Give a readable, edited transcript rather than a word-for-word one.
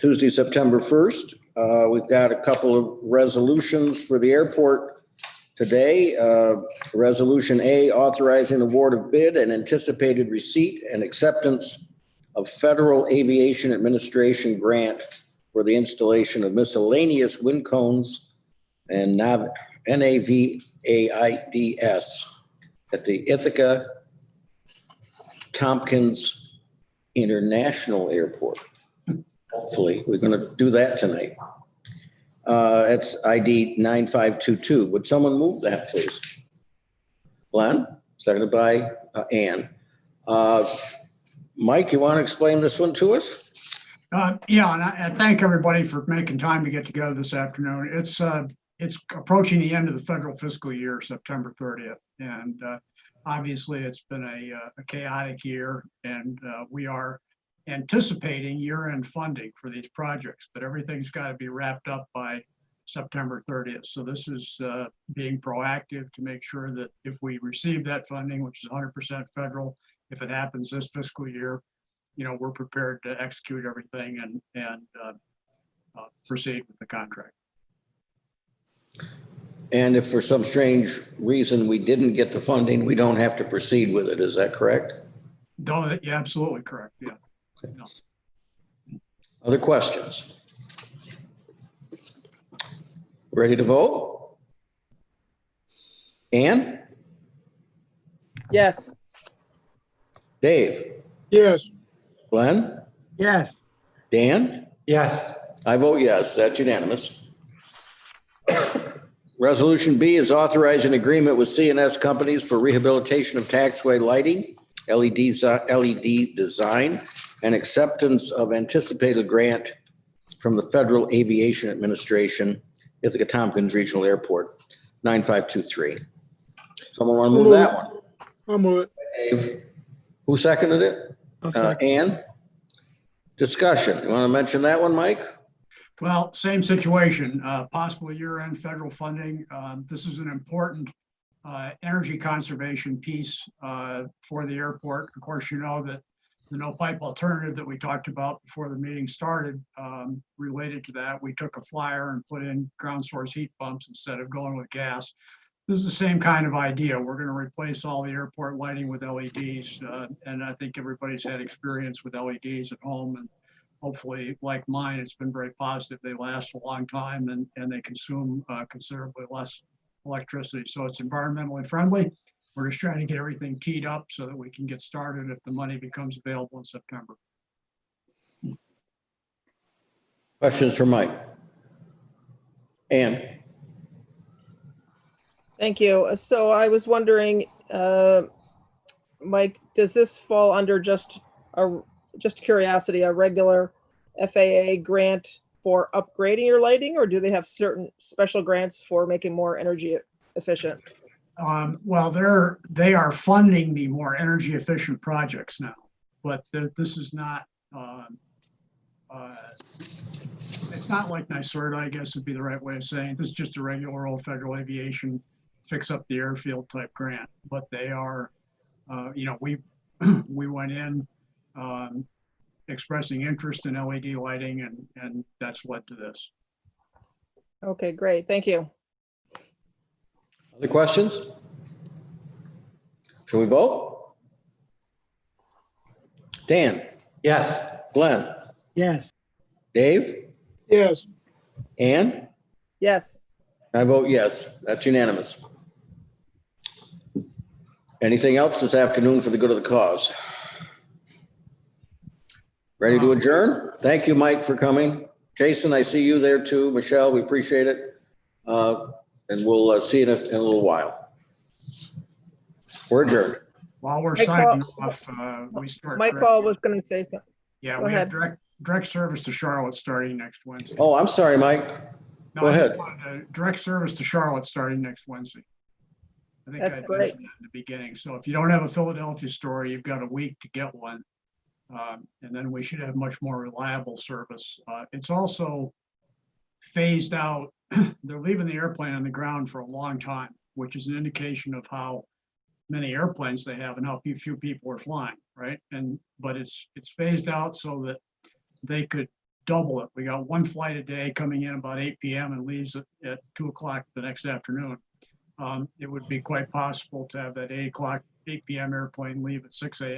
Tuesday, September 1st. We've got a couple of resolutions for the airport today. Resolution A, authorizing award of bid and anticipated receipt and acceptance of Federal Aviation Administration grant for the installation of miscellaneous wind cones and NAVAIDS at the Ithaca Tompkins International Airport. Hopefully, we're going to do that tonight. That's ID 9522. Would someone move that, please? Glenn, seconded by Ann. Mike, you want to explain this one to us? Yeah, and I thank everybody for making time to get together this afternoon. It's approaching the end of the federal fiscal year, September 30th, and obviously it's been a chaotic year, and we are anticipating year-end funding for these projects, but everything's got to be wrapped up by September 30th. So this is being proactive to make sure that if we receive that funding, which is 100% federal, if it happens this fiscal year, you know, we're prepared to execute everything and proceed with the contract. And if for some strange reason we didn't get the funding, we don't have to proceed with it. Is that correct? No, yeah, absolutely correct. Yeah. Okay. No. Other questions? Ready to vote? Ann? Yes. Dave? Yes. Glenn? Yes. Dan? Yes. I vote yes. That's unanimous. Resolution B is authorizing agreement with CNS companies for rehabilitation of taxiway lighting, LED design, and acceptance of anticipated grant from the Federal Aviation Administration, Ithaca Tompkins Regional Airport, 9523. Someone want to move that one? I'll move it. Dave. Who seconded it? Ann? Discussion. You want to mention that one, Mike? Well, same situation, possible year-end federal funding. This is an important energy conservation piece for the airport. Of course, you know that the no pipe alternative that we talked about before the meeting started, related to that, we took a flyer and put in ground source heat pumps instead of going with gas. This is the same kind of idea. We're going to replace all the airport lighting with LEDs, and I think everybody's had experience with LEDs at home, and hopefully, like mine, it's been very positive. They last a long time and they consume considerably less electricity. So it's environmentally friendly. We're just trying to get everything teed up so that we can get started if the money becomes available in September. Questions for Mike? Ann? Thank you. So I was wondering, Mike, does this fall under just curiosity, a regular FAA grant for upgrading your lighting, or do they have certain special grants for making more energy efficient? Well, they are funding the more energy efficient projects now, but this is not, it's not like NYSERDA, I guess would be the right way of saying it. This is just a regular old federal aviation fix up the airfield type grant, but they are, you know, we went in expressing interest in LED lighting, and that's led to this. Okay, great. Thank you. Other questions? Shall we vote? Dan? Yes. Glenn? Yes. Dave? Yes. Ann? Yes. I vote yes. That's unanimous. Anything else this afternoon for the good of the cause? Ready to adjourn? Thank you, Mike, for coming. Jason, I see you there too. Michelle, we appreciate it. And we'll see you in a little while. We're adjourned. While we're Mike signing Paul- off, we start. Mike Paul was going to say something. Yeah, Go we have ahead. direct service to Charlotte starting next Wednesday. Oh, I'm sorry, Mike. No, go I just ahead. wanted direct service to Charlotte starting next Wednesday. I think That's I great. mentioned that in the beginning. So if you don't have a Philadelphia store, you've got a week to get one. And then we should have much more reliable service. It's also phased out. They're leaving the airplane on the ground for a long time, which is an indication of how many airplanes they have and how few people are flying, right? But it's phased out so that they could double it. We got one flight a day coming in about 8 p.m. and leaves at 2 o'clock the next afternoon. It would be quite possible to have that 8 p.m. airplane leave at 6 a.m.